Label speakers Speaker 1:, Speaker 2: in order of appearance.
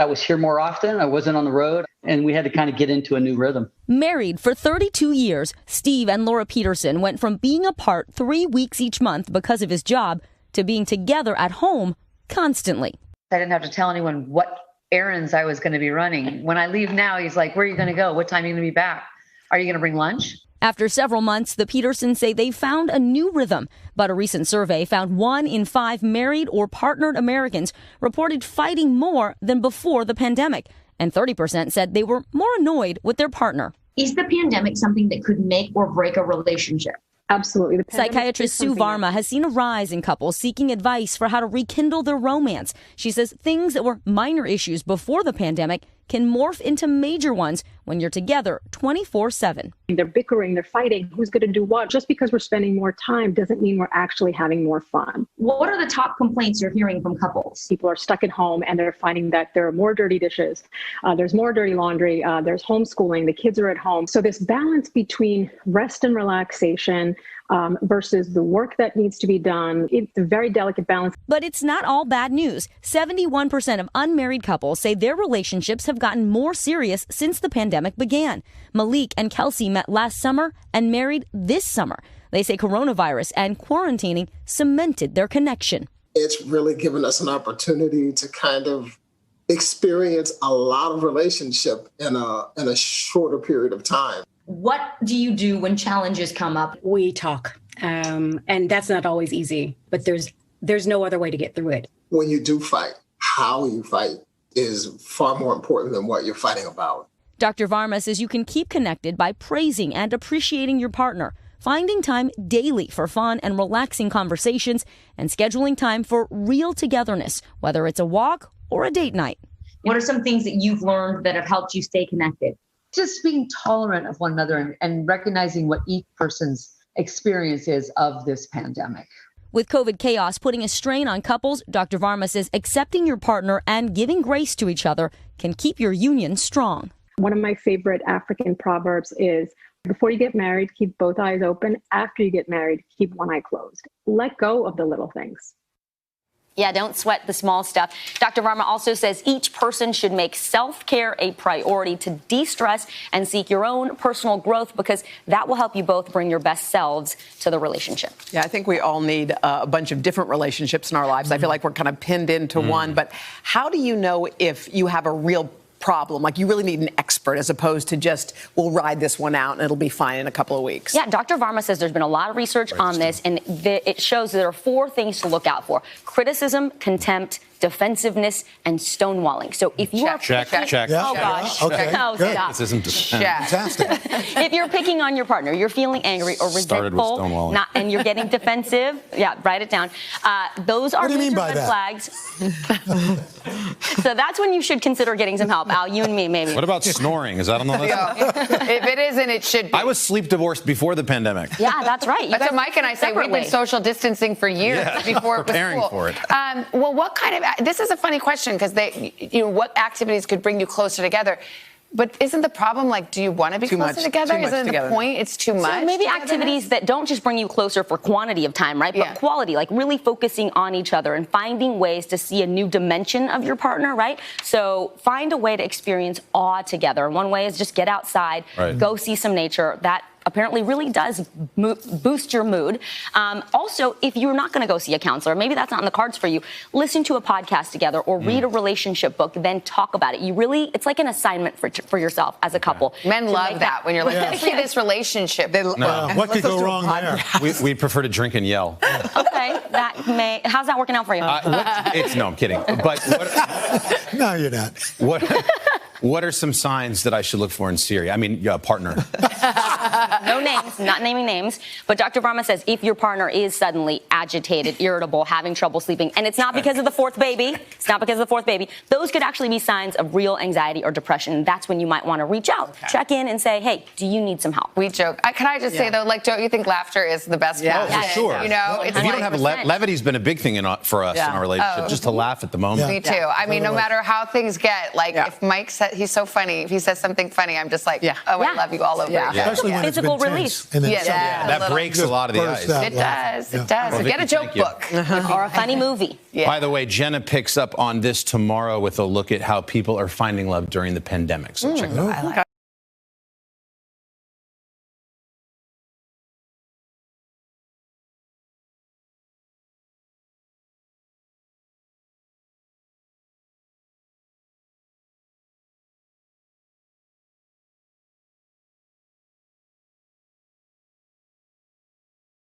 Speaker 1: I was here more often. I wasn't on the road, and we had to kind of get into a new rhythm.
Speaker 2: Married for 32 years, Steve and Laura Peterson went from being apart 3 weeks each month because of his job to being together at home constantly.
Speaker 3: I didn't have to tell anyone what errands I was going to be running. When I leave now, he's like, where are you going to go? What time are you going to be back? Are you going to bring lunch?
Speaker 2: After several months, the Petersons say they found a new rhythm. But a recent survey found 1 in 5 married or partnered Americans reported fighting more than before the pandemic. And 30% said they were more annoyed with their partner.
Speaker 4: Is the pandemic something that could make or break a relationship?
Speaker 5: Absolutely.
Speaker 2: Psychiatrist Sue Varma has seen a rise in couples seeking advice for how to rekindle their romance. She says things that were minor issues before the pandemic can morph into major ones when you're together 24/7.
Speaker 5: They're bickering, they're fighting, who's going to do what? Just because we're spending more time doesn't mean we're actually having more fun.
Speaker 4: What are the top complaints you're hearing from couples?
Speaker 5: People are stuck at home and they're finding that there are more dirty dishes, there's more dirty laundry, there's homeschooling, the kids are at home. So this balance between rest and relaxation versus the work that needs to be done, it's a very delicate balance.
Speaker 2: But it's not all bad news. 71% of unmarried couples say their relationships have gotten more serious since the pandemic began. Malik and Kelsey met last summer and married this summer. They say coronavirus and quarantining cemented their connection.
Speaker 6: It's really given us an opportunity to kind of experience a lot of relationship in a shorter period of time.
Speaker 4: What do you do when challenges come up?
Speaker 7: We talk, and that's not always easy, but there's no other way to get through it.
Speaker 6: When you do fight, how you fight is far more important than what you're fighting about.
Speaker 2: Dr. Varma says you can keep connected by praising and appreciating your partner, finding time daily for fun and relaxing conversations, and scheduling time for real togetherness, whether it's a walk or a date night.
Speaker 4: What are some things that you've learned that have helped you stay connected?
Speaker 3: Just being tolerant of one another and recognizing what each person's experience is of this pandemic.
Speaker 2: With COVID chaos putting a strain on couples, Dr. Varma says accepting your partner and giving grace to each other can keep your union strong.
Speaker 5: One of my favorite African proverbs is, before you get married, keep both eyes open. After you get married, keep one eye closed. Let go of the little things.
Speaker 2: Yeah, don't sweat the small stuff. Dr. Varma also says each person should make self-care a priority to de-stress and seek your own personal growth, because that will help you both bring your best selves to the relationship.
Speaker 8: Yeah, I think we all need a bunch of different relationships in our lives. I feel like we're kind of pinned into one. But how do you know if you have a real problem? Like, you really need an expert as opposed to just, we'll ride this one out and it'll be fine in a couple of weeks.
Speaker 2: Yeah, Dr. Varma says there's been a lot of research on this, and it shows that there are 4 things to look out for: criticism, contempt, defensiveness, and stonewalling. So if you are
Speaker 9: check.
Speaker 2: Oh gosh.
Speaker 9: Okay.
Speaker 2: Oh, stop.
Speaker 9: This isn't
Speaker 10: Fantastic.
Speaker 2: If you're picking on your partner, you're feeling angry or resentful, and you're getting defensive, yeah, write it down. Those are major red flags. So that's when you should consider getting some help. Al, you and me, maybe.
Speaker 9: What about snoring? Is that on the list?
Speaker 8: If it isn't, it should be.
Speaker 9: I was sleep divorced before the pandemic.
Speaker 2: Yeah, that's right.
Speaker 8: That's what Mike and I say. We've been social distancing for years before it was
Speaker 9: preparing
Speaker 8: cool.
Speaker 9: for it.
Speaker 8: Well, what kind of, this is a funny question, because what activities could bring you closer together? But isn't the problem, like, do you want to be closer together? Isn't the point it's too much?
Speaker 2: So maybe activities that don't just bring you closer for quantity of time, right? But quality, like really focusing on each other and finding ways to see a new dimension of your partner, right? So find a way to experience awe together. And one way is just get outside, go see some nature. That apparently really does boost your mood. Also, if you're not going to go see a counselor, maybe that's not in the cards for you, listen to a podcast together or read a relationship book, then talk about it. It's like an assignment for yourself as a couple.
Speaker 8: Men love that when you're like, let's see this relationship.
Speaker 10: What could go wrong there?
Speaker 9: We'd prefer to drink and yell.
Speaker 2: Okay, how's that working out for you?
Speaker 9: No, I'm kidding. But
Speaker 10: No, you're not.
Speaker 9: What are some signs that I should look for in Syria? I mean, partner.
Speaker 2: No names, not naming names. But Dr. Varma says if your partner is suddenly agitated, irritable, having trouble sleeping, and it's not because of the fourth baby, those could actually be signs of real anxiety or depression. That's when you might want to reach out, check in and say, hey, do you need some help?
Speaker 8: We joke. Can I just say, though, like, don't you think laughter is the best?
Speaker 9: Yeah, for sure.
Speaker 8: You know,
Speaker 9: if you don't have levity's been a big thing for us in our relationship, just to laugh at the moment.
Speaker 8: Me too. I mean, no matter how things get, like, if Mike said he's so funny, if he says something funny, I'm just like, I love you all over again.
Speaker 10: Especially when
Speaker 2: physical
Speaker 10: it's been
Speaker 2: release.
Speaker 10: tense, and then
Speaker 9: that breaks a lot of the ice.
Speaker 8: It does.
Speaker 9: Well,
Speaker 8: Get a joke book
Speaker 2: or a funny movie.
Speaker 9: Yeah. By the way, Jenna picks up on this tomorrow with a look at how people are finding love during the pandemic. So check that out.